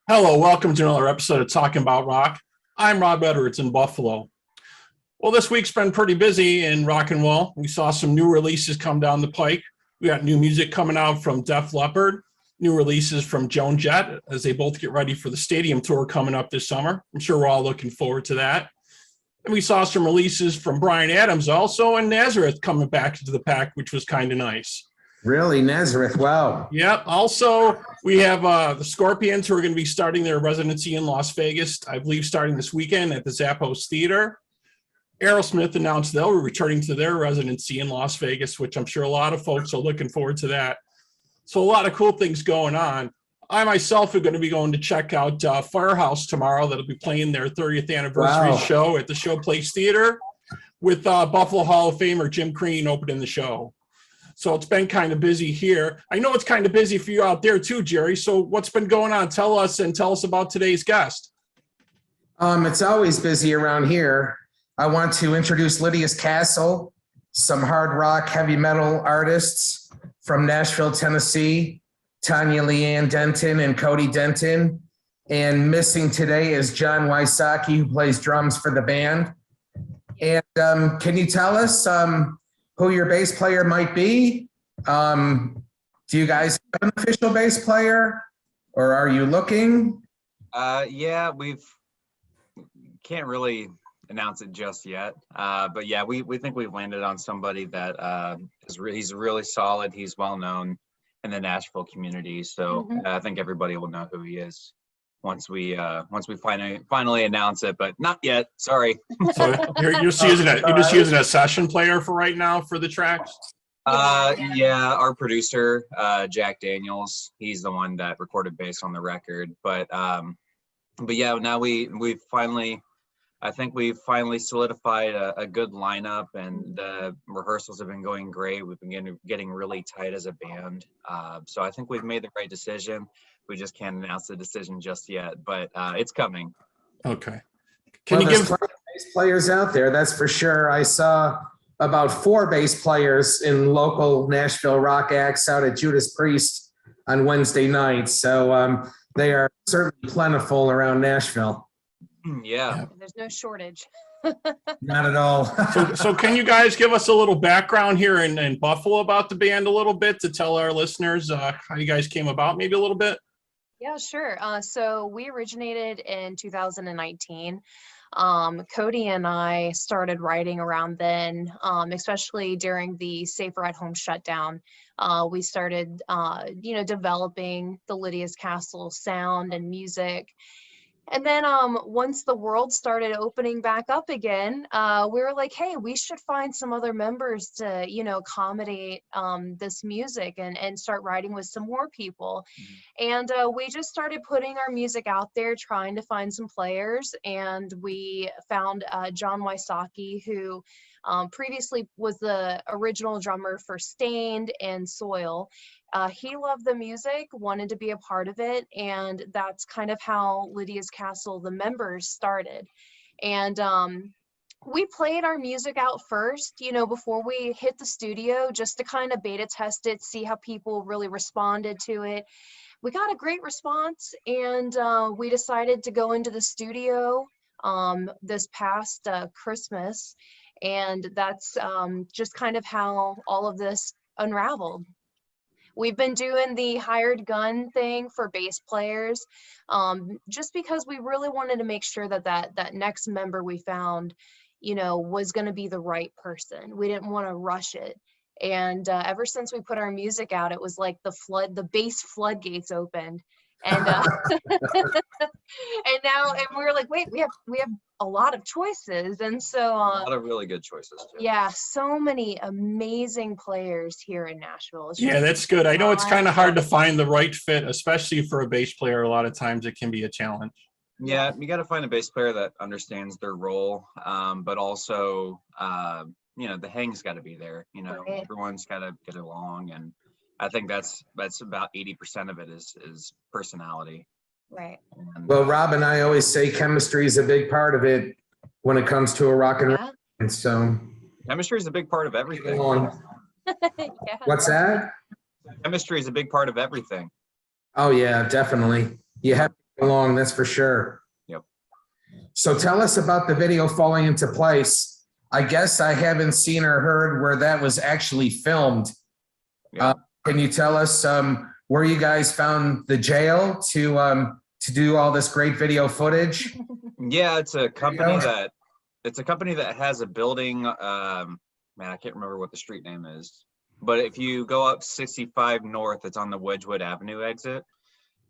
Hello, welcome to another episode of Talking About Rock. I'm Rob Edwards in Buffalo. Well, this week's been pretty busy in rock and roll. We saw some new releases come down the pike. We got new music coming out from Def Leppard, new releases from Joan Jett as they both get ready for the stadium tour coming up this summer. I'm sure we're all looking forward to that. And we saw some releases from Bryan Adams also, and Nazareth coming back into the pack, which was kind of nice. Really, Nazareth? Wow. Yep. Also, we have the Scorpions who are going to be starting their residency in Las Vegas, I believe, starting this weekend at the Zappos Theater. Aerosmith announced they'll be returning to their residency in Las Vegas, which I'm sure a lot of folks are looking forward to that. So a lot of cool things going on. I myself are going to be going to check out Firehouse tomorrow. That'll be playing their 30th anniversary show at the Showplace Theater with Buffalo Hall of Famer Jim Crean opening the show. So it's been kind of busy here. I know it's kind of busy for you out there too, Gerry. So what's been going on? Tell us about today's guest. It's always busy around here. I want to introduce Lydia's Castle, some hard rock, heavy metal artists from Nashville, Tennessee, Tonya and Denton and Cody Denton. And missing today is John Wysocki, who plays drums for the band. And can you tell us who your bass player might be? Do you guys have an official bass player, or are you looking? Yeah, can't really announce it just yet. But yeah, we think we've landed on somebody that he's really solid. He's well known in the Nashville community, so I think everybody will know who he is once we finally announce it, but not yet. Sorry. So you're just using a session player for right now for the tracks? Yeah, our producer, Jack Daniels, he's the one that recorded bass on the record. But yeah, now we've finally solidified a good lineup, and the rehearsals have been going great. We've been getting really tight as a band. So I think we've made the right decision. We just can't announce the decision just yet, but it's coming. Okay. There's bass players out there, that's for sure. I saw about 4 bass players in local Nashville rock acts out at Judas Priest on Wednesday night. So they are certainly plentiful around Nashville. Yeah. There's no shortage. Not at all. So can you guys give us a little background here in Buffalo about the band a little bit to tell our listeners how you guys came about, maybe a little bit? Yeah, sure. So we originated in 2019. Cody and I started writing around then, especially during the Safer at Home shutdown. We started, developing the Lydia's Castle sound and music. And then once the world started opening back up again, we were like, hey, we should find some other members to, accommodate this music and start writing with some more people. And we just started putting our music out there, trying to find some players. And we found John Wysocki, who previously was the original drummer for Stained and Soil. He loved the music, wanted to be a part of it, and that's kind of how Lydia's Castle, the members, started. And we played our music out first, before we hit the studio, just to kind of beta test it, see how people really responded to it. We got a great response, and we decided to go into the studio this past Christmas, and that's just kind of how all of this unraveled. We've been doing the hired gun thing for bass players, just because we really wanted to make sure that next member we found, was going to be the right person. We didn't want to rush it. And ever since we put our music out, it was like the bass floodgates opened. And and we were like, wait, we have a lot of choices, and so a lot of really good choices too. Yeah, so many amazing players here in Nashville. Yeah, that's good. I know it's kind of hard to find the right fit, especially for a bass player. A lot of times it can be a challenge. Yeah, you got to find a bass player that understands their role, but also the hang's got to be there. Right. Everyone's got to get along, and I think that's about 80% of it is personality. Right. Well, Rob and I always say chemistry is a big part of it when it comes to a rock and roll. And so chemistry is a big part of everything. Yeah. What's that? Chemistry is a big part of everything. Oh yeah, definitely. You have to along, that's for sure. Yep. So tell us about the video Falling Into Place. I guess I haven't seen or heard where that was actually filmed. Yeah. Can you tell us where you guys found the jail to do all this great video footage? Yeah, it's a company that has a building. Man, I can't remember what the street name is, but if you go up 65 north, it's on the Wedgwood Avenue exit,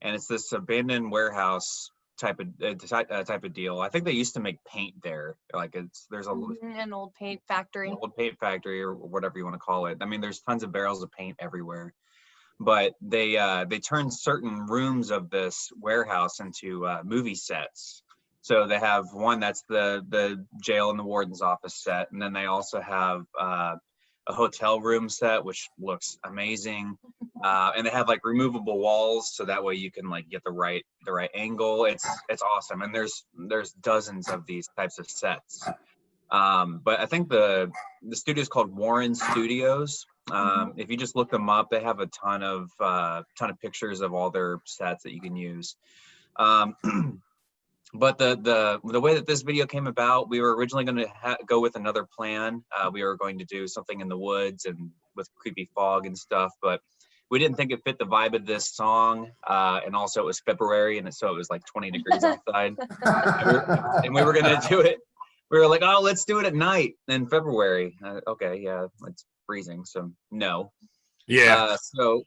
and it's this abandoned warehouse type of deal. I think they used to make paint there. Like there's an old paint factory. An old paint factory or whatever you want to call it. I mean, there's tons of barrels of paint everywhere, but they turned certain rooms of this warehouse into movie sets. So they have one that's the jail and the warden's office set, and then they also have a hotel room set, which looks amazing. And they have like removable walls, so that way you can like get the right angle. It's awesome, and there's dozens of these types of sets. But I think the studio is called Warren Studios. If you just look them up, they have a ton of pictures of all their sets that you can use. But the way that this video came about, we were originally going to go with another plan. We were going to do something in the woods and with creepy fog and stuff, but we didn't think it fit the vibe of this song. And also it was February, and so it was like 20 degrees outside. And we were going to do it. We were like, oh, let's do it at night in February. Okay, yeah, it's freezing, so no. Yeah. So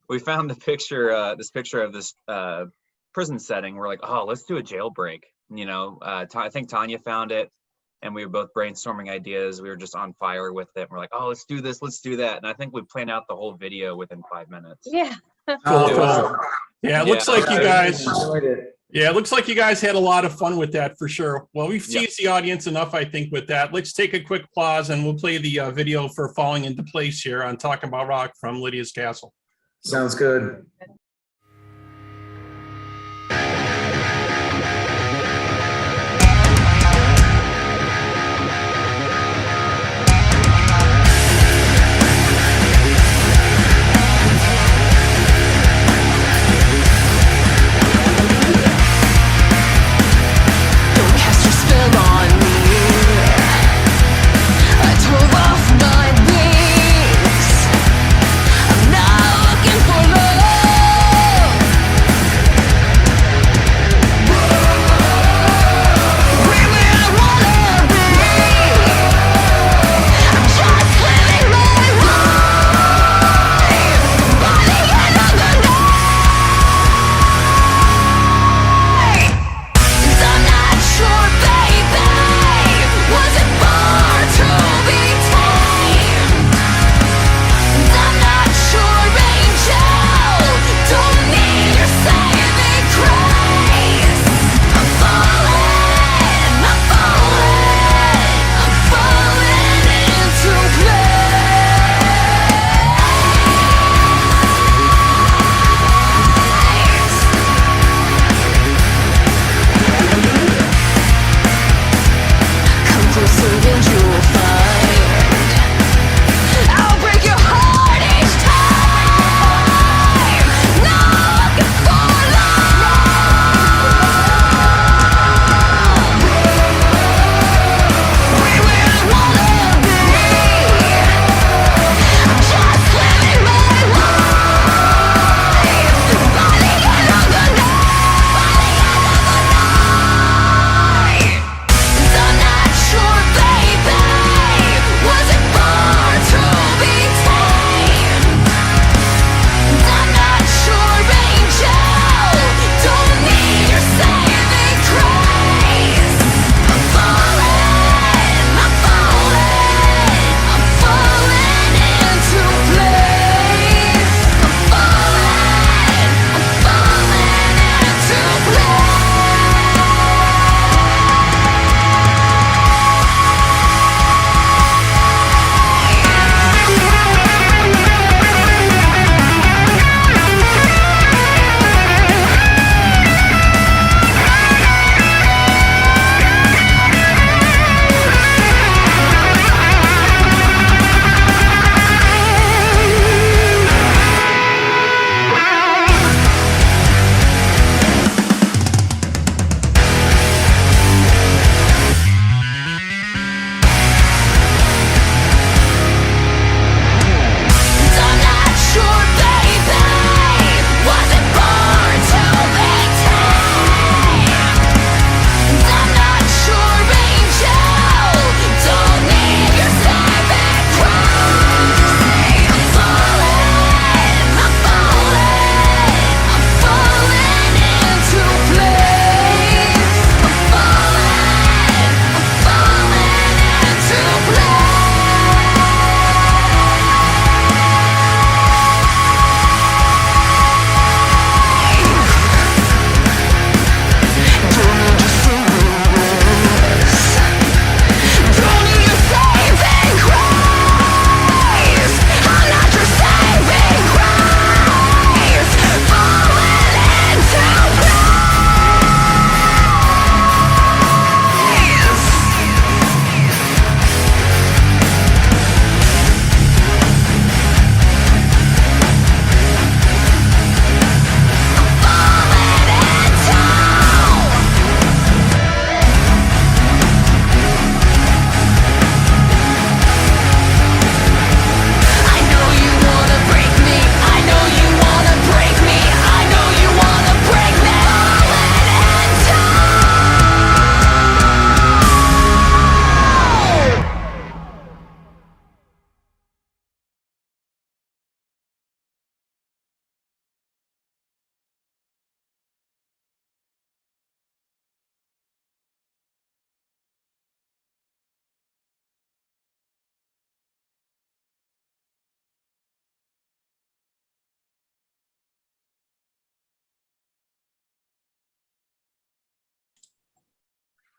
we found the picture, this picture of this prison setting. We're like, oh, let's do a jailbreak. I think Tonya found it, and we were both brainstorming ideas. We were just on fire with it. We're like, oh, let's do this, let's do that. And I think we planned out the whole video within 5 minutes. Yeah. Cool. Yeah, it looks like you guys. Enjoyed it. Yeah, it looks like you guys had a lot of fun with that for sure. Well, we've teased the audience enough, I think, with that. Let's take a quick pause, and we'll play the video for Falling Into Place here on Talking About Rock from Lydia's Castle. Sounds good. I'm not looking for love.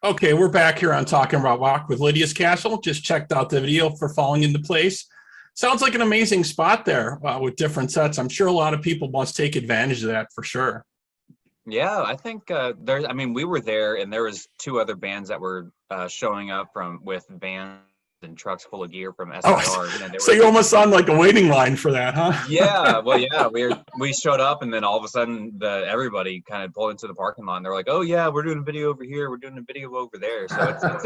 Okay, we're back here on Talking About Rock with Lydia's Castle. Just checked out the video for Falling Into Place. Sounds like an amazing spot there with different sets. I'm sure a lot of people must take advantage of that for sure. Yeah, I think there's. I mean, we were there, and there was 2 other bands that were showing up with vans and trucks full of gear from SIR. So you almost on like a waiting line for that, huh? Yeah, well, yeah, we showed up, and then all of a sudden, everybody kind of pulled into the parking lot, and they're like, "Oh yeah, we're doing a video over here, we're doing a video over there." So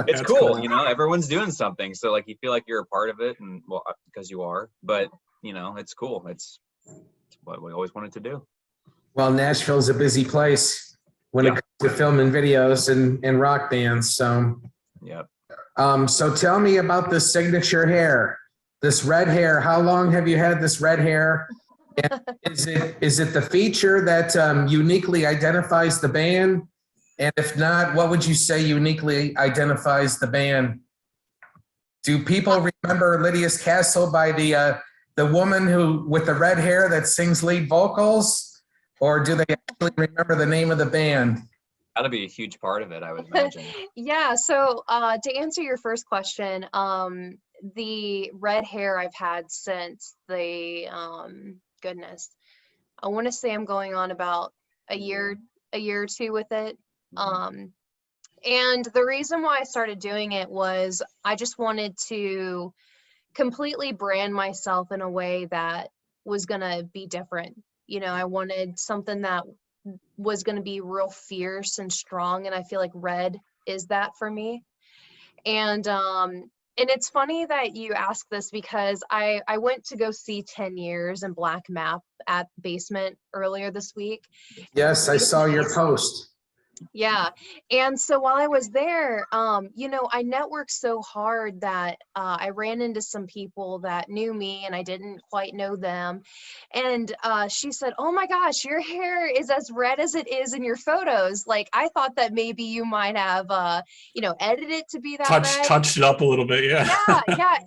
it's cool, you know. Everyone's doing something, so like you feel like you're a part of it, and well, because you are. But you know, it's cool. It's what we always wanted to do. Well, Nashville's a busy place when it comes to filming videos and rock bands. So, yep. So tell me about the signature hair, this red hair. How long have you had this red hair? And is it the feature that uniquely identifies the band? And if not, what would you say uniquely identifies the band? Do people remember Lydia's Castle by the woman who with the red hair that sings lead vocals? Or do they actually remember the name of the band? That'll be a huge part of it, I would imagine. Yeah, so to answer your first question, the red hair I've had since the goodness, I want to say I'm going on about a year or 2 with it. And the reason why I started doing it was I just wanted to completely brand myself in a way that was gonna be different. You know, I wanted something that was going to be real fierce and strong, and I feel like red is that for me. And it's funny that you ask this because I went to go see 10 Years in Black Map at Basement earlier this week. Yes, I saw your post. Yeah. And so while I was there, you know, I networked so hard that I ran into some people that knew me and I didn't quite know them. And she said, "Oh my gosh, your hair is as red as it is in your photos. Like, I thought that maybe you might have, you know, edited it to be that red." Touched it up a little bit. Yeah. Yeah.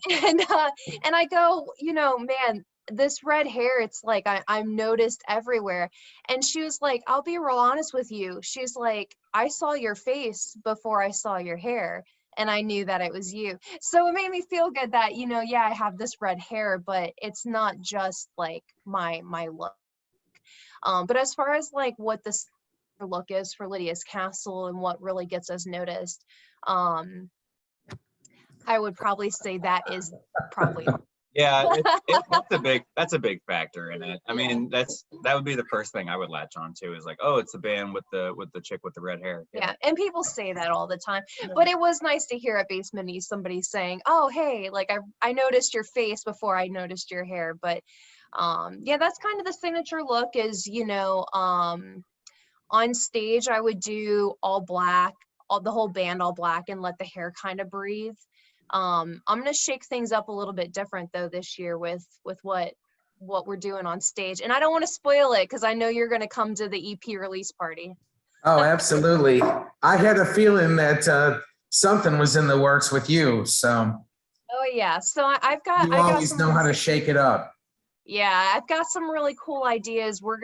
And I go, you know, man, this red hair, it's like I'm noticed everywhere. And she was like, "I'll be real honest with you." She's like, "I saw your face before I saw your hair, and I knew that it was you." So it made me feel good that, you know, yeah, I have this red hair, but it's not just like my look. But as far as like what this look is for Lydia's Castle and what really gets us noticed, I would probably say that is probably. Yeah, that's a big factor in it. I mean, that would be the first thing I would latch on to is like, oh, it's a band with the chick with the red hair. Yeah, and people say that all the time, but it was nice to hear at Basement East somebody saying, "Oh, hey, like I noticed your face before I noticed your hair." But yeah, that's kind of the signature look is, you know, on stage I would do all black, the whole band all black, and let the hair kind of breathe. I'm gonna shake things up a little bit different though this year with what we're doing on stage, and I don't want to spoil it because I know you're gonna come to the EP release party. Oh, absolutely. I had a feeling that something was in the works with you. So. Oh yeah, so I've got. You always know how to shake it up. Yeah, I've got some really cool ideas. We're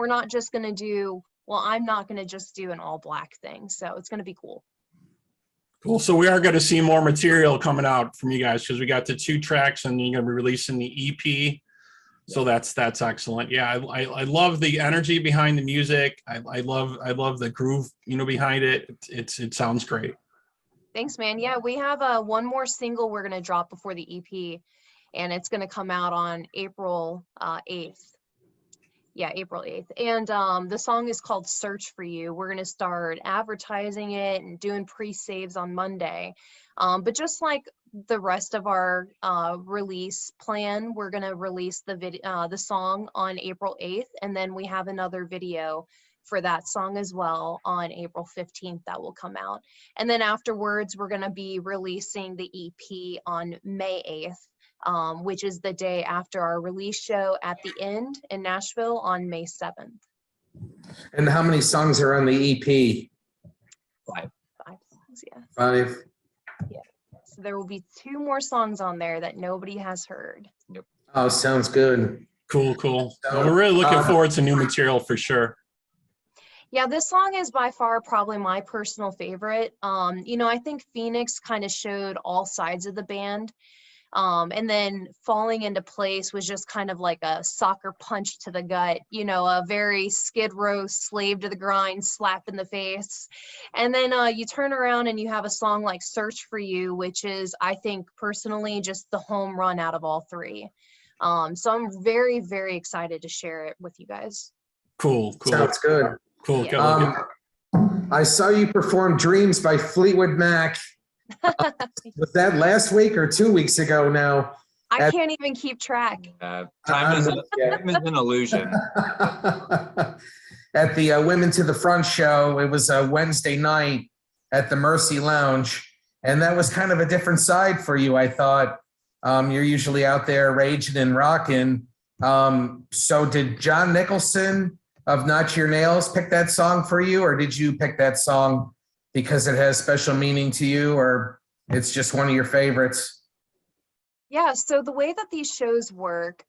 not just gonna do. Well, I'm not gonna just do an all black thing, so it's gonna be cool. Cool. So we are going to see more material coming out from you guys because we got the 2 tracks and you're going to be releasing the EP. So that's excellent. Yeah, I love the energy behind the music. I love the groove, you know, behind it. It sounds great. Thanks, man. Yeah, we have one more single we're gonna drop before the EP, and it's gonna come out on April 8th. Yeah, April 8th. And the song is called Search for You. We're going to start advertising it and doing pre-saves on Monday. But just like the rest of our release plan, we're going to release the song on April 8th. And then we have another video for that song as well on April 15th that will come out. And then afterwards, we're going to be releasing the EP on May 8th. Which is the day after our release show at the End in Nashville on May 7th. And how many songs are on the EP? 5. 5 songs, yeah. 5. Yeah. So there will be 2 more songs on there that nobody has heard. Yep. Oh, sounds good. Cool. Well, we're really looking forward to new material for sure. Yeah, this song is by far probably my personal favorite. I think Phoenix kind of showed all sides of the band. And then Falling Into Place was just kind of like a soccer punch to the gut, a very Skid Row, slave to the grind, slap in the face. And then you turn around and you have a song like Search for You, which is, I think personally, just the home run out of all three. So I'm very, very excited to share it with you guys. Cool. Sounds good. Cool. Yeah. I saw you perform Dreams by Fleetwood Mac. Was that last week or 2 weeks ago now? I can't even keep track. Time is an illusion. At the Women to the Front show, it was a Wednesday night at the Mercy Lounge, and that was kind of a different side for you, I thought. You're usually out there raging and rocking. So did John Nicholson of Notch Your Nails pick that song for you, or did you pick that song because it has special meaning to you, or it's just one of your favorites? Yeah, so the way that these shows work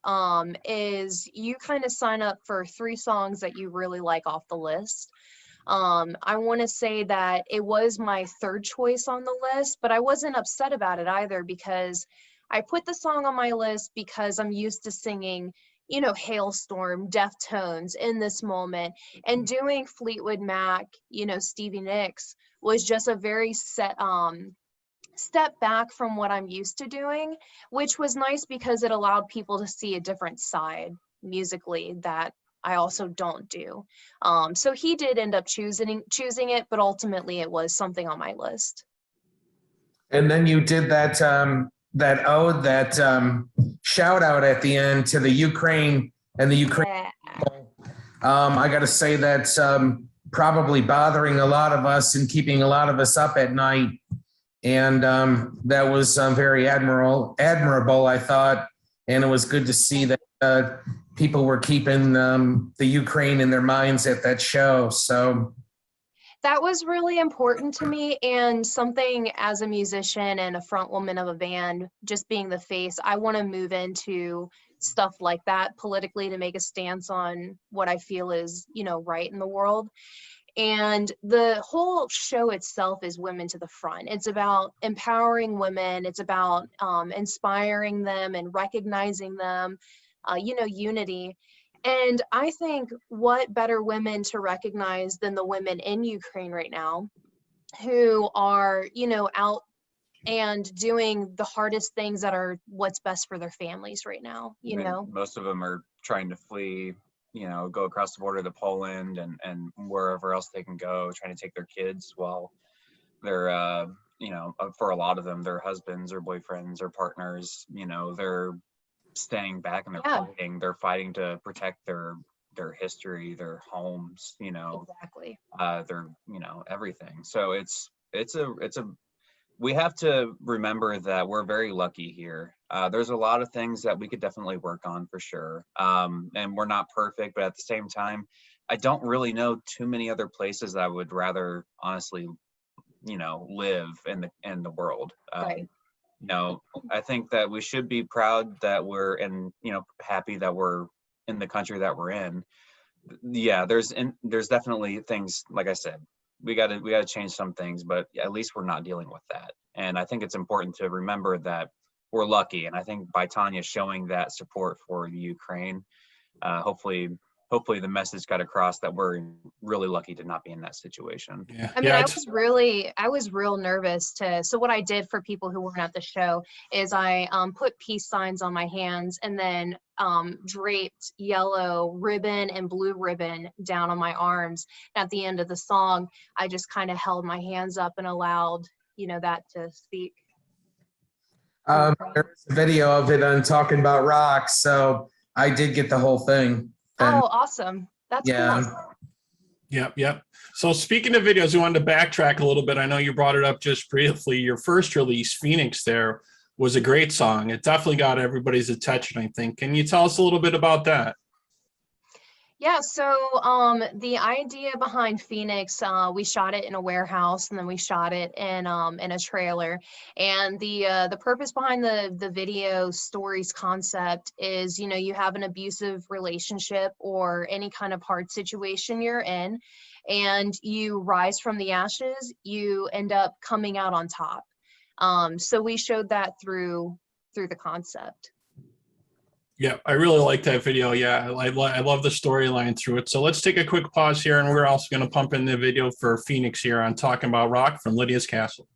is you kind of sign up for 3 songs that you really like off the list. I want to say that it was my 3rd choice on the list, but I wasn't upset about it either, because I put the song on my list because I'm used to singing, Hailstorm, Deftones in this moment, and doing Fleetwood Mac, Stevie Nicks was just a very set step back from what I'm used to doing, which was nice because it allowed people to see a different side musically that I also don't do. So he did end up choosing it, but ultimately it was something on my list. And then you did that shout out at the end to the Ukraine and the Ukraine people. I got to say that's probably bothering a lot of us and keeping a lot of us up at night. And that was very admirable, I thought. And it was good to see that people were keeping the Ukraine in their minds at that show. So that was really important to me, and something as a musician and a front woman of a band, just being the face, I want to move into stuff like that politically to make a stance on what I feel is, right in the world. And the whole show itself is Women to the Front. It's about empowering women. It's about inspiring them and recognizing them, unity. And I think what better women to recognize than the women in Ukraine right now who are, out and doing the hardest things that are what's best for their families right now, Most of them are trying to flee, go across the border to Poland and wherever else they can go, trying to take their kids while they're, for a lot of them, their husbands or boyfriends or partners, they're staying back and they're fighting to protect their history, their homes, exactly. their, everything. So we have to remember that we're very lucky here. There's a lot of things that we could definitely work on for sure. And we're not perfect, but at the same time, I don't really know too many other places that I would rather honestly, live in the world. Right. I think that we should be proud that we're happy that we're in the country that we're in. Yeah, there's definitely things, like I said, we got to change some things, but at least we're not dealing with that. And I think it's important to remember that we're lucky. And I think by Tonya showing that support for the Ukraine, hopefully the message got across that we're really lucky to not be in that situation. Yeah. I mean, I was real nervous so what I did for people who weren't at the show is I put peace signs on my hands and then draped yellow ribbon and blue ribbon down on my arms. At the end of the song, I just kind of held my hands up and allowed, that to speak. There's a video of it on Talking About Rock, so I did get the whole thing. Oh, awesome. That's cool. Yep. So speaking of videos, we wanted to backtrack a little bit. I know you brought it up just briefly. Your first release, Phoenix, there was a great song. It definitely got everybody's attention, I think. Can you tell us a little bit about that? Yeah, so the idea behind Phoenix, we shot it in a warehouse and then we shot it in a trailer. And the purpose behind the video stories concept is, you know, you have an abusive relationship or any kind of hard situation you're in, and you rise from the ashes, you end up coming out on top. So we showed that through the concept. Yeah, I really like that video. Yeah, I love the storyline through it. So let's take a quick pause here, and we're also going to pump in the video for Phoenix here on Talking About Rock from Lydia's Castle.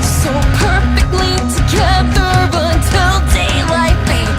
So perfectly together until daylight fades.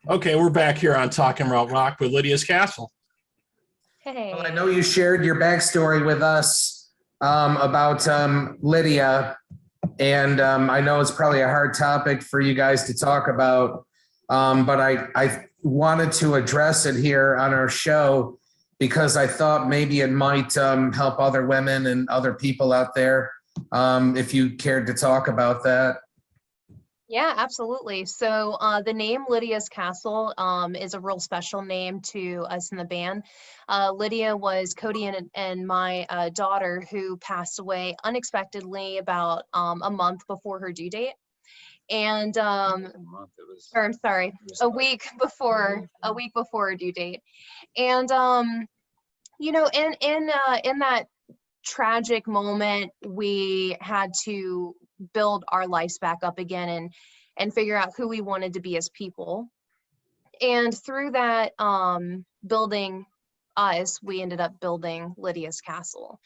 Okay, we're back here on Talking About Rock with Lydia's Castle. Hey. Well, I know you shared your backstory with us about Lydia, and I know it's probably a hard topic for you guys to talk about, but I wanted to address it here on our show because I thought maybe it might help other women and other people out there if you cared to talk about that. Yeah, absolutely. So the name Lydia's Castle is a real special name to us in the band. Lydia was Cody and my daughter who passed away unexpectedly about a month before her due date. And or I'm sorry, a week before her due date. And you know, in that tragic moment, we had to build our lives back up again and figure out who we wanted to be as people. And through that building us, we ended up building Lydia's Castle.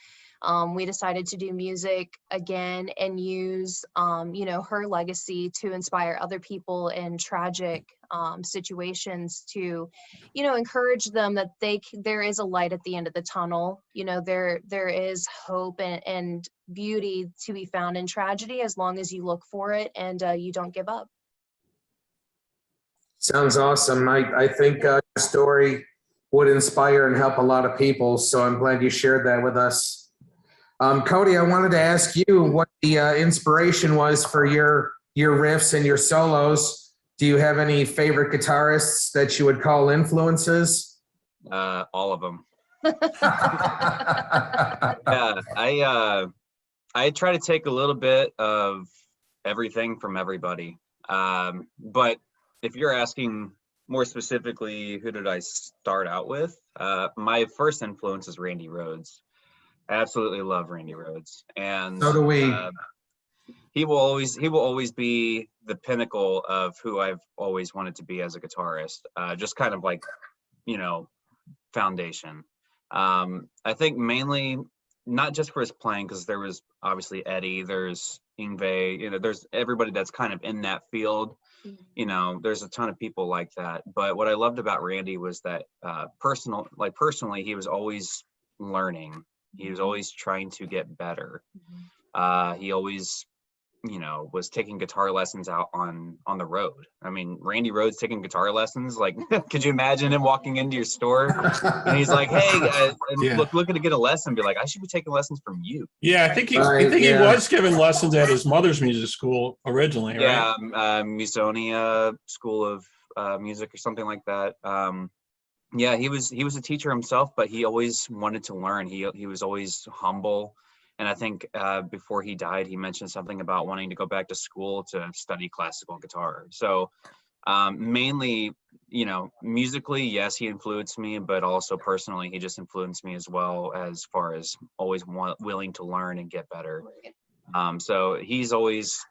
We decided to do music again and use you know, her legacy to inspire other people in tragic situations, to, you know, encourage them that there is a light at the end of the tunnel. You know, there is hope and beauty to be found in tragedy as long as you look for it and you don't give up. Sounds awesome. I think your story would inspire and help a lot of people, so I'm glad you shared that with us. Cody, I wanted to ask you what the inspiration was for your riffs and your solos. Do you have any favorite guitarists that you would call influences? All of them. Yeah, I try to take a little bit of everything from everybody. But if you're asking more specifically, who did I start out with? My first influence is Randy Rhoads. I absolutely love Randy Rhoads, and So do we. He will always be the pinnacle of who I've always wanted to be as a guitarist. Just kind of like, you know, foundation. I think mainly not just for his playing, because there was obviously Eddie, there's Yngwie, you know, there's everybody that's kind of in that field. You know, there's a ton of people like that. But what I loved about Randy was that personally, he was always learning. He was always trying to get better. He always, you know, was taking guitar lessons out on the road. I mean, Randy Rhoads taking guitar lessons, like, could you imagine him walking into your store and he's like, hey, looking to get a lesson, be like, I should be taking lessons from you. Yeah, I think he was giving lessons at his mother's music school originally, right? Yeah, Musonia School of Music or something like that. Yeah, he was a teacher himself, but he always wanted to learn. He was always humble. And I think before he died, he mentioned something about wanting to go back to school to study classical guitar. So mainly, you know, musically, yes, he influenced me, but also personally, he just influenced me as well, as far as always willing to learn and get better. So he's always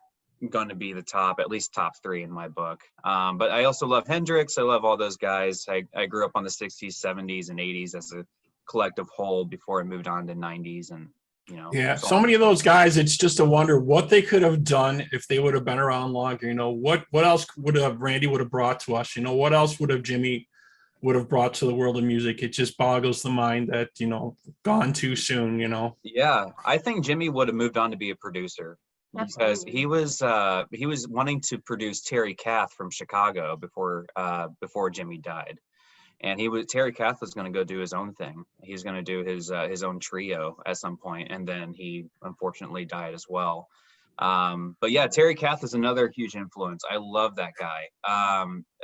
going to be the top, at least top 3 in my book. But I also love Hendrix. I love all those guys. I grew up on the 60s, 70s, and 80s as a collective whole before I moved on to 90s. And, you know. Yeah, so many of those guys, it's just a wonder what they could have done if they would have been around longer. You know, what else would have Randy would have brought to us? You know, what else would have Jimmy would have brought to the world of music? It just boggles the mind that, you know, gone too soon, you know. Yeah, I think Jimmy would have moved on to be a producer. Because he was wanting to produce Terry Kath from Chicago before Jimmy died, and Terry Kath was going to go do his own thing. He's going to do his own trio at some point, and then he unfortunately died as well. But yeah, Terry Kath is another huge influence. I love that guy.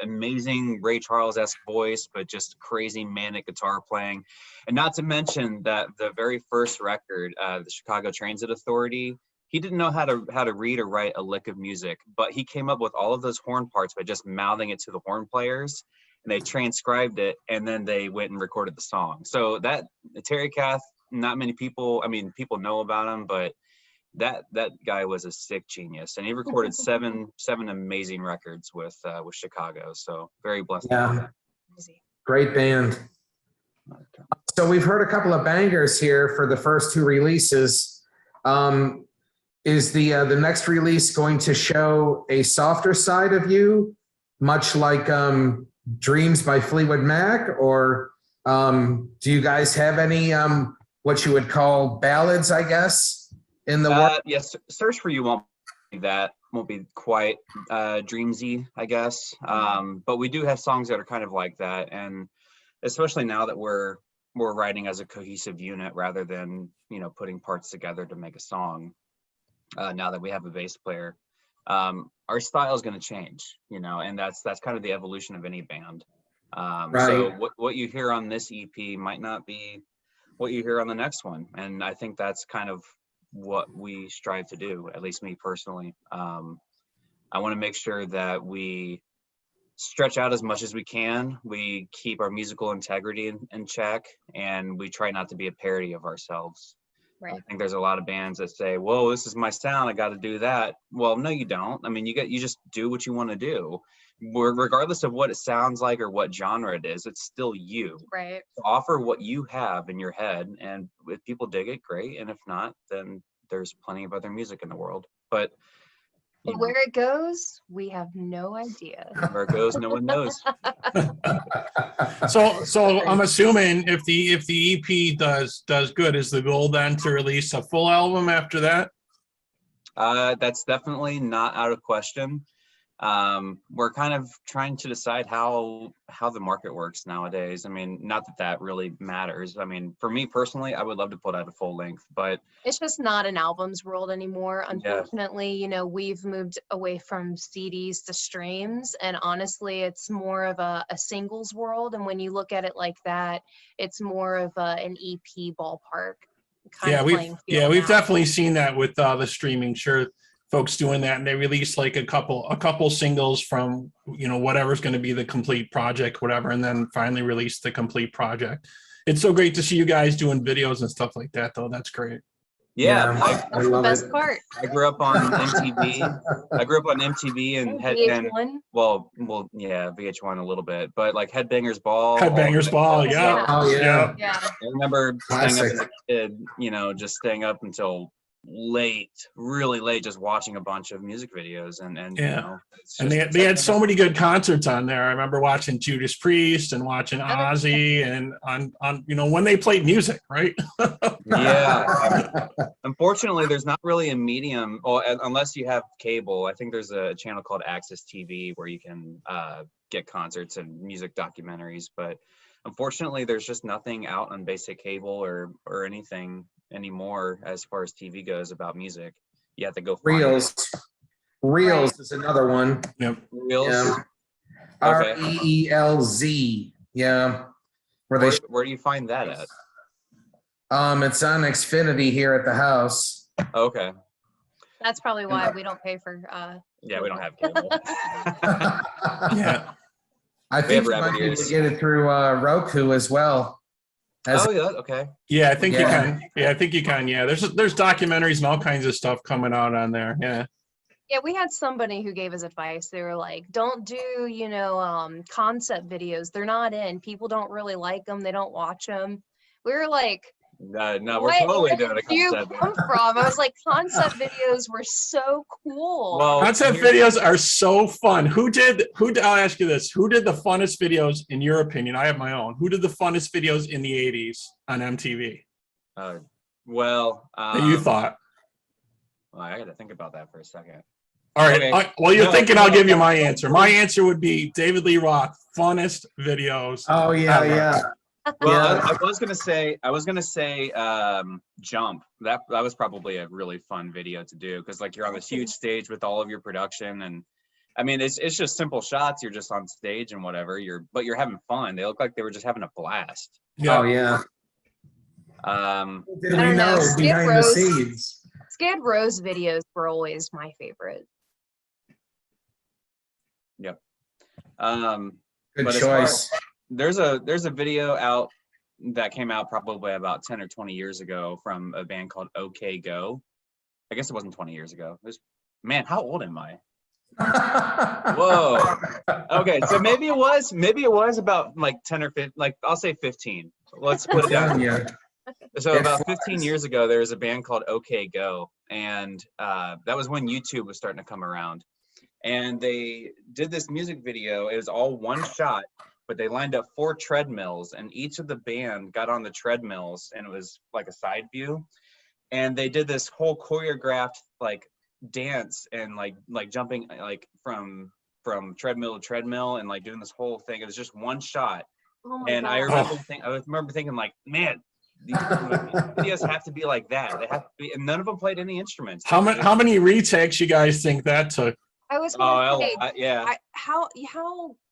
Amazing Ray Charles-esque voice, but just crazy manic guitar playing, and not to mention that the very first record, the Chicago Transit Authority. He didn't know how to read or write a lick of music, but he came up with all of those horn parts by just mouthing it to the horn players, and they transcribed it, and then they went and recorded the song. So that Terry Kath, not many people, I mean, people know about him, but that guy was a sick genius, and he recorded seven amazing records with Chicago. So very blessed. Yeah, great band. So we've heard a couple of bangers here for the first 2 releases. Is the next release going to show a softer side of you, much like Dreams by Fleetwood Mac, or do you guys have any what you would call ballads, I guess, in the work? Yes, Search for You won't be quite dreamsy, I guess. But we do have songs that are kind of like that, and especially now that we're writing as a cohesive unit rather than, you know, putting parts together to make a song. Now that we have a bass player, our style is going to change, you know, and that's kind of the evolution of any band. So what you hear on this EP might not be what you hear on the next one, and I think that's kind of what we strive to do, at least me personally. I want to make sure that we stretch out as much as we can. We keep our musical integrity in check, and we try not to be a parody of ourselves. Right. I think there's a lot of bands that say, whoa, this is my sound, I got to do that. Well, no, you don't. I mean, you just do what you want to do. Regardless of what it sounds like or what genre it is, it's still you. Right. So offer what you have in your head, and if people dig it, great. And if not, then there's plenty of other music in the world. But you know, where it goes, we have no idea. where it goes, no one knows. So I'm assuming if the EP does good, is the goal then to release a full album after that? That's definitely not out of question. We're kind of trying to decide how the market works nowadays. I mean, not that really matters. I mean, for me personally, I would love to put out a full length, but It's just not an albums world anymore. Unfortunately, you know, we've moved away from CDs to streams, and honestly, it's more of a singles world. And when you look at it like that, it's more of an EP ballpark. We've definitely seen that with the streaming. Sure, folks doing that, and they release like a couple singles from, you know, whatever's going to be the complete project, whatever, and then finally release the complete project. It's so great to see you guys doing videos and stuff like that, though. That's great. yeah, That's the best part. I grew up on MTV. I grew up on MTV and VH1. well, yeah, VH1 a little bit, but like Headbangers Ball. Headbangers Ball, yeah. Oh yeah. Yeah. I remember staying up Classic. as a kid, you know, just staying up until late, really late, just watching a bunch of music videos, and Yeah. you know, And they had so many good concerts on there. I remember watching Judas Priest and watching Ozzy, and on you know, when they played music, right? Yeah. Unfortunately, there's not really a medium, unless you have cable. I think there's a channel called Access TV where you can get concerts and music documentaries, but unfortunately, there's just nothing out on basic cable or anything anymore as far as TV goes about music. You have to go find Reels. it. Reels is another one. Yep. Reels. Yeah. Okay. REELZ. Yeah. Where do you find that at? It's on Xfinity here at the house. Okay. That's probably why we don't pay for Yeah, we don't have cable. Yeah. I think you might be able to get it through Roku as well. Oh yeah, okay. Yeah, I think you Yeah. can. Yeah, I think you can. Yeah, there's documentaries and all kinds of stuff coming out on there. Yeah. Yeah, we had somebody who gave us advice. They were like, don't do, you know, concept videos. They're not in. People don't really like them. They don't watch them. We were like, No, we're Where totally doing a did you concept. come from? I was like, concept videos were so cool. Well, Concept videos are so fun. I'll ask you this. Who did the funnest videos in your opinion? I have my own. Who did the funnest videos in the 80s on MTV that you thought? Well, I got to think about that for a second. All right. Okay. While you're No, thinking, I'll give you my answer. My answer would be David Lee Roth, funnest videos. Oh yeah, ever. yeah. Well, Yeah. I was gonna say Jump. That was probably a really fun video to do, because like you're on this huge stage with all of your production, and I mean it's just simple shots. You're just on stage and whatever. But you're having fun. They look like they were just having a blast. Yeah. Oh yeah. Did I we don't know. know Skid behind the Row's- scenes? Skid Row's videos were always my favorite. Yep. Good But as far choice. There's a video out that came out probably about 10 or 20 years ago from a band called OK Go. I guess it wasn't 20 years ago. Man, how old am I? Whoa. Okay, so maybe it was about like 10 or 15, like I'll say 15. Let's put it down. Yeah. So It about flies. 15 years ago, there was a band called OK Go, and that was when YouTube was starting to come around. And they did this music video. It was all one shot, but they lined up 4 treadmills, and each of the band got on the treadmills, and it was like a side view. And they did this whole choreographed like dance and like jumping like from treadmill to treadmill and like doing this whole thing. It was just one shot. Oh my And God. I remember thinking like, man, these videos have to be like that. They have to be, and none of them played any instruments. How many retakes you guys think that took? I was gonna say, yeah. how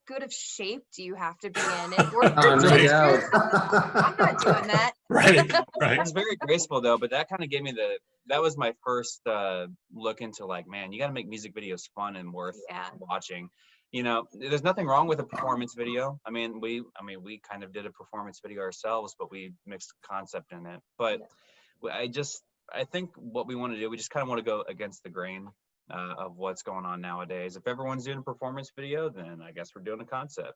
good of shape do you have to be in? And we're No doubt. I'm not doing that. Right. It was very graceful though, but that kind of gave me that was my first look into like, man, you got to make music videos fun and worth watching. You know, there's nothing wrong with a performance video. I mean, we kind of did a performance video ourselves, but we mixed concept in it. But I think what we want to do, we just kind of want to go against the grain of what's going on nowadays. If everyone's doing a performance video, then I guess we're doing a concept.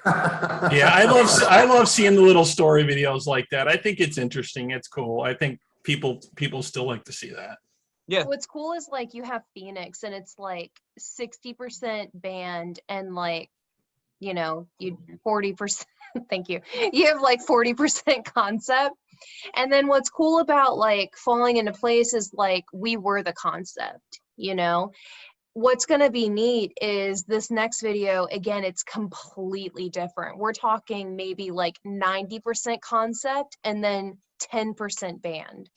Yeah, I love seeing the little story videos like that. I think it's interesting. It's cool. I think people still like to see that. Yeah. What's cool is like you have Phoenix and it's like 60% band and like, you know, you 40%, thank you. You have like 40% concept. And then what's cool about like falling into place is like we were the concept, you know. What's going to be neat is this next video, again, it's completely different. We're talking maybe like 90% concept and then 10% band.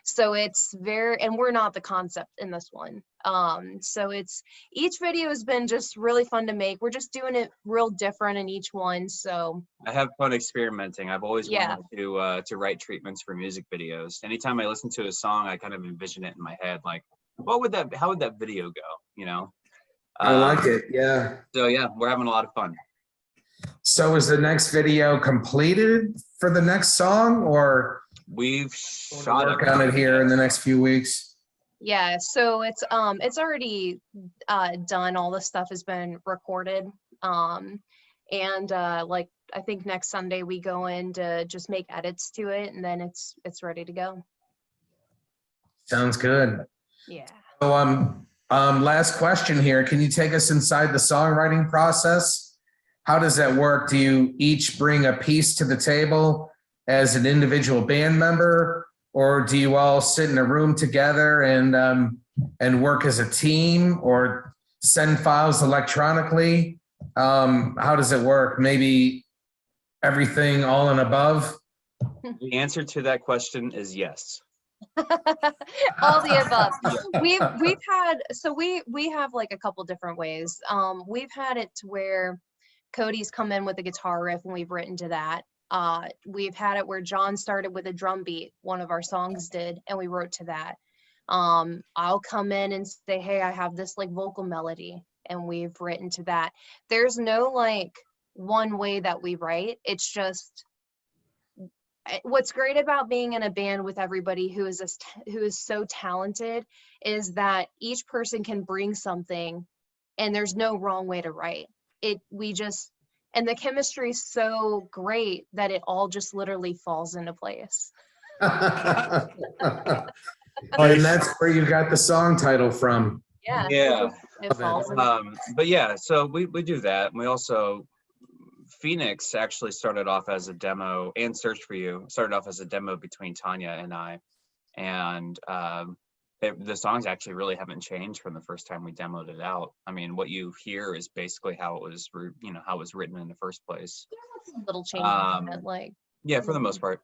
So it's and we're not the concept in this one. So each video has been just really fun to make. We're just doing it real different in each one. So I have fun experimenting. I've always wanted to write treatments for music videos. Anytime I listen to a song, I kind of envision it in my head. Like, how would that video go? You know? I like it. Yeah. So yeah, we're having a lot of fun. So is the next video completed for the next song, or we've shot work on it here in the next few weeks? Yeah, so it's already done. All the stuff has been recorded. And like I think next Sunday we go in to just make edits to it, and then it's ready to go. Sounds good. Yeah. So last question here. Can you take us inside the songwriting process? How does that work? Do you each bring a piece to the table as an individual band member, or do you all sit in a room together and work as a team, or send files electronically? How does it work? Maybe everything all and above? The answer to that question is yes. All the above. We've had, so we have like a couple different ways. We've had it to where Cody's come in with a guitar riff and we've written to that. We've had it where John started with a drum beat, one of our songs did, and we wrote to that. I'll come in and say, hey, I have this like vocal melody, and we've written to that. There's no like one way that we write. It's just what's great about being in a band with everybody who is so talented is that each person can bring something, and there's no wrong way to write it. And the chemistry is so great that it all just literally falls into place. And that's where you got the song title from. Yeah. Yeah. It falls into but yeah, so we do that. And we also, Phoenix actually started off as a demo, and Search for You started off as a demo between Tonya and I. And the songs actually really haven't changed from the first time we demoed it out. I mean, what you hear is basically how it was, how it was written in the first place. a little change, like. Yeah, for the most part.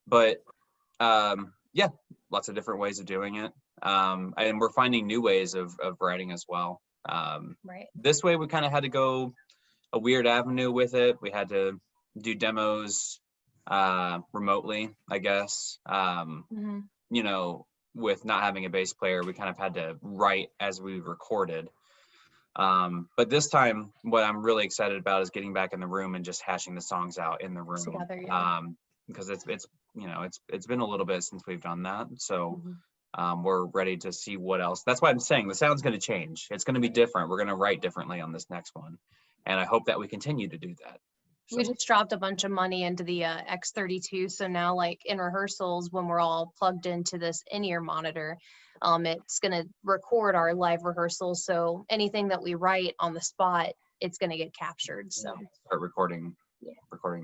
But yeah, lots of different ways of doing it. And we're finding new ways of writing as well. Right. This way, we kind of had to go a weird avenue with it. We had to do demos remotely, I guess. You know, with not having a bass player, we kind of had to write as we recorded. But this time, what I'm really excited about is getting back in the room and just hashing the songs out in the room. Together, yeah. Because it's been a little bit since we've done that. So we're ready to see what else. That's why I'm saying the sound's going to change. It's going to be different. We're going to write differently on this next one. And I hope that we continue to do that. So. We just dropped a bunch of money into the X32. So now, like in rehearsals, when we're all plugged into this in-ear monitor, It's going to record our live rehearsals. So anything that we write on the spot, it's going to get captured. So Start recording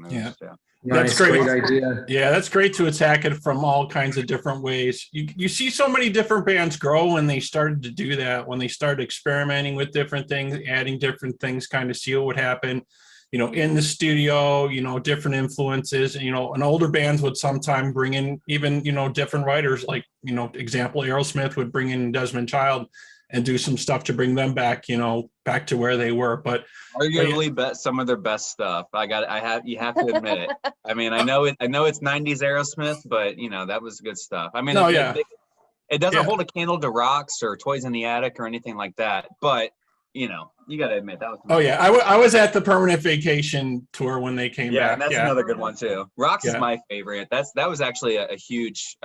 those. Yeah. Yeah. That's Nice, great. great idea. Yeah, that's great to attack it from all kinds of different ways. You see so many different bands grow when they started to do that, when they started experimenting with different things, adding different things, kind of see what would happen, in the studio, different influences. An older bands would sometime bring in even, different writers, like, example, Aerosmith would bring in Desmond Child and do some stuff to bring them back, back to where they were. But Arguably, some of their best stuff. You have to admit it. I mean, I know it's 90s Aerosmith, but that was good stuff. I mean, it doesn't hold a candle to Rocks or Toys in the Attic or anything like that. But you got to admit that was. Oh yeah, I was at the Permanent Vacation tour when they came back. And that's another good one too. Rocks is my favorite. That was actually a huge.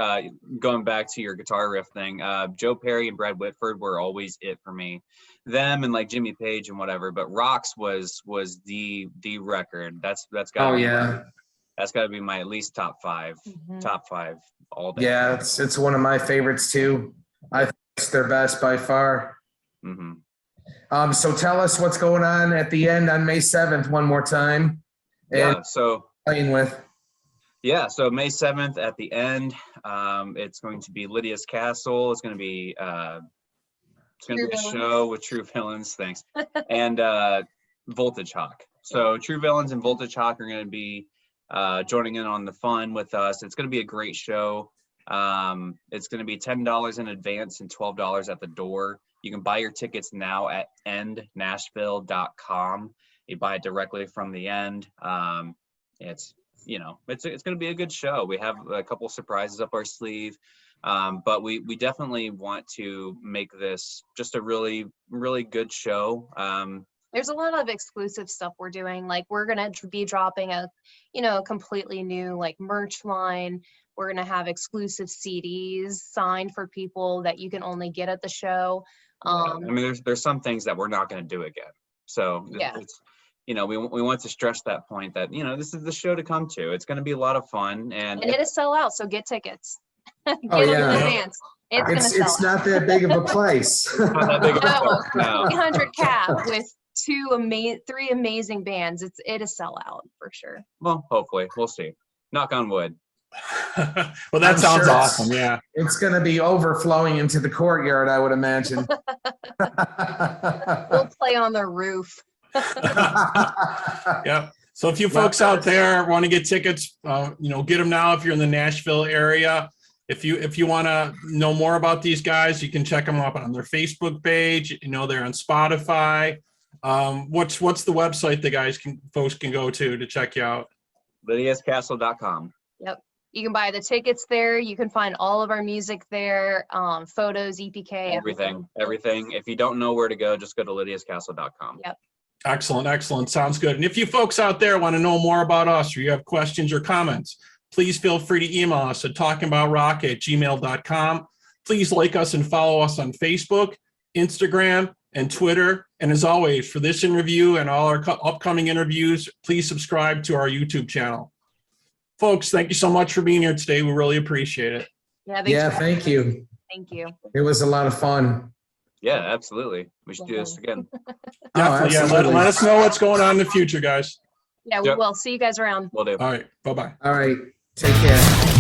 Going back to your guitar riff thing, Joe Perry and Brad Whitford were always it for me. Them and like Jimmy Page and whatever, but Rocks was the record. That's got. Oh yeah. That's got to be my at least top five all day. Yeah, it's one of my favorites too. I think it's their best by far. Mm-hmm. So tell us what's going on at the end on May 7th one more time. And playing with. Yeah, so May 7th at the end, it's going to be Lydia's Castle. It's going to be a show with True Villains, thanks, and Voltage Hawk. So True Villains and Voltage Hawk are going to be joining in on the fun with us. It's going to be a great show. It's going to be $10 in advance and $12 at the door. You can buy your tickets now at endnashville.com. You buy it directly from the End. It's going to be a good show. We have a couple surprises up our sleeve, but we definitely want to make this just a really, really good show. There's a lot of exclusive stuff we're doing. Like we're going to be dropping a completely new like merch line. We're going to have exclusive CDs signed for people that you can only get at the show. I mean, there's some things that we're not going to do again. So it's, we want to stress that point that, this is the show to come to. It's going to be a lot of fun. And it'll sell out. So get tickets. Get them in advance. It's not that big of a place. Not that big of a place. No. 300 cap with three amazing bands. It is sell out for sure. Well, hopefully we'll see. Knock on wood. Well, that sounds awesome. Yeah. It's going to be overflowing into the courtyard, I would imagine. We'll play on the roof. Yeah. So if you folks out there want to get tickets, get them now if you're in the Nashville area. If you want to know more about these guys, you can check them up on their Facebook page. They're on Spotify. What's the website the folks can go to check you out? lydiascastle.com. Yep. You can buy the tickets there. You can find all of our music there, photos, EPK, everything. If you don't know where to go, just go to lydiascastle.com. Yep. Excellent. Sounds good. And if you folks out there want to know more about us or you have questions or comments, please feel free to email us at talkingaboutrock@gmail.com. Please like us and follow us on Facebook, Instagram, and Twitter. And as always, for this interview and all our upcoming interviews, please subscribe to our YouTube channel. Folks, thank you so much for being here today. We really appreciate it. Yeah, thank you. Thank you. It was a lot of fun. Yeah, absolutely. We should do this again. Let us know what's going on in the future, guys. Yeah, we will. See you guys around. Will do. All right. Bye-bye. All right. Take care.